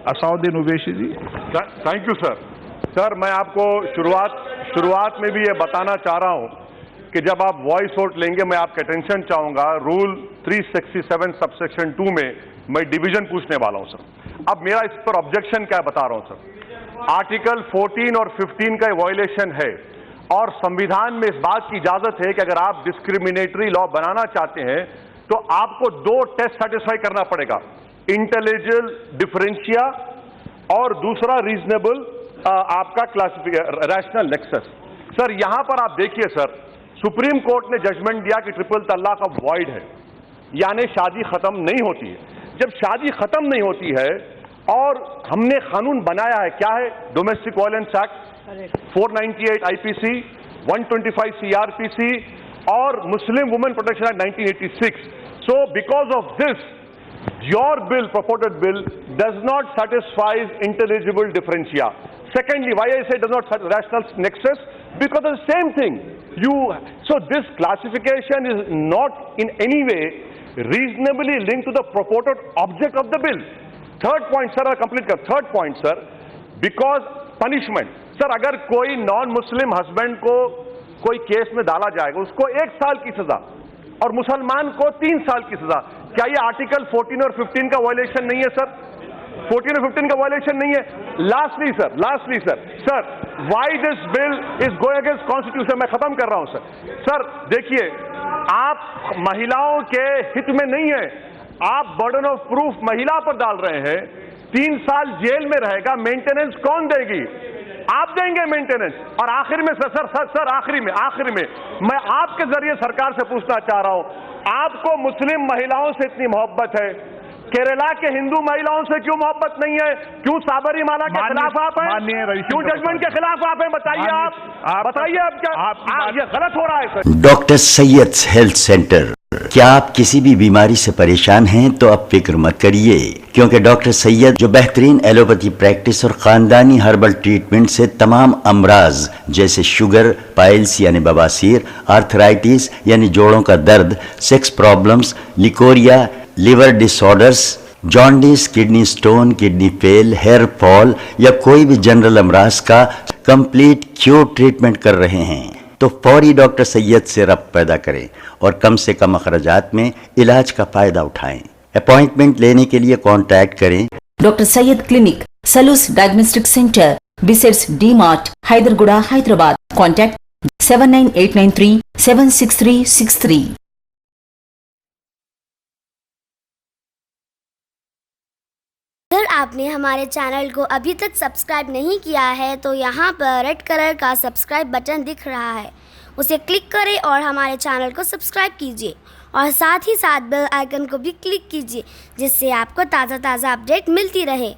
Asaduddin Owaisi ji. Thank you sir. Sir, मैं आपको शुरुआत में भी ये बताना चाह रहा हूं कि जब आप वॉइस वोट लेंगे, मैं आपका अटेंशन चाहूंगा, रूल 367 सबसेक्शन 2 में मैं डिवीजन पूछने वाला हूं सर। अब मेरा इस पर ऑब्जेक्शन क्या बता रहा हूं सर। आर्टिकल 14 और 15 का वायलेशन है और संविधान में इस बात की इजाजत है कि अगर आप डिस्क्रिमिनेटरी लॉ बनाना चाहते हैं तो आपको 2 टेस्ट सेटिस्फाई करना पड़ेगा, इंटेलिजिबल डिफरेंशिया और दूसरा रीजनेबल आपका क्लासिफिकेशन रैशनल नेक्सस। सर, यहां पर आप देखिए सर, सुप्रीम कोर्ट ने जजमेंट दिया कि ट्रिपल तलाक अब वॉइड है, यानी शादी खत्म नहीं होती है। जब शादी खत्म नहीं होती है और हमने कानून बनाया है, क्या है? Domestic violence act, 498 IPC, 125 CrPC और Muslim women protection act 1986। So because of this, your bill, purported bill, does not satisfy intelligible differentia. Secondly, why I say does not satisfy rational nexus? Because of the same thing. So this classification is not in any way reasonably linked to the purported object of the bill. Third point, sir, I'll complete कर. Third point, sir, because punishment. Sir, अगर कोई non-Muslim husband को कोई case में डाला जाएगा, उसको 1 साल की सजा और मुसलमान को 3 साल की सजा। क्या ये आर्टिकल 14 और 15 का वायलेशन नहीं है सर? 14 और 15 का वायलेशन नहीं है। Lastly sir, why this bill is going against constitution? मैं खत्म कर रहा हूं सर। सर देखिए, आप महिलाओं के हित में नहीं है, आप बर्डन ऑफ प्रूफ महिला पर डाल रहे हैं। 3 साल जेल में रहेगा, मेंटेनेंस कौन देगी? आप देंगे मेंटेनेंस। और आखिर में सर आखिरी में मैं आपके जरिए सरकार से पूछना चाह रहा हूं, आपको मुस्लिम महिलाओं से इतनी मोहब्बत है, केरला के हिंदू महिलाओं से क्यों मोहब्बत नहीं है? क्यों साबरीमाला के खिलाफ आप हैं? क्यों जजमेंट के खिलाफ आप हैं? बताइए, आप बताइए। अब क्या ये गलत हो रहा है sir? Doctor Syed health centre. क्या आप किसी भी बीमारी से परेशान हैं तो अब फिक्र मत करिए, क्योंकि डॉक्टर सैयद जो बेहतरीन एलोपैथी प्रैक्टिस और खानदानी हर्बल ट्रीटमेंट से तमाम अमराज जैसे शुगर, पाइल्स यानी बवासीर, आर्थराइटिस यानी जोड़ों का दर्द, sex problems, leucorrhoea, liver disorders, jaundice, kidney stone, kidney fail, hair fall या कोई भी जनरल अमराज का कंप्लीट क्योर ट्रीटमेंट कर रहे हैं, तो फौरी डॉक्टर सैयद से रब्त पैदा करें और कम से कम अखराजात में इलाज का फायदा उठाएं। अपॉइंटमेंट लेने के लिए कांटेक्ट करें डॉक्टर सैयद क्लिनिक, सलूस डायग्नोस्टिक सेंटर, बिसेट्स D Mart, Hyderguda, Hyderabad. Contact 79893 76363। अगर आपने हमारे चैनल को अभी तक सब्सक्राइब नहीं किया है तो यहाँ पर रेड कलर का सब्सक्राइब बटन दिख रहा है, उसे क्लिक करें और हमारे चैनल को सब्सक्राइब कीजिए और साथ ही साथ बेल आइकन को भी क्लिक कीजिए, जिससे आपको ताज़ा अपडेट मिलती रहे।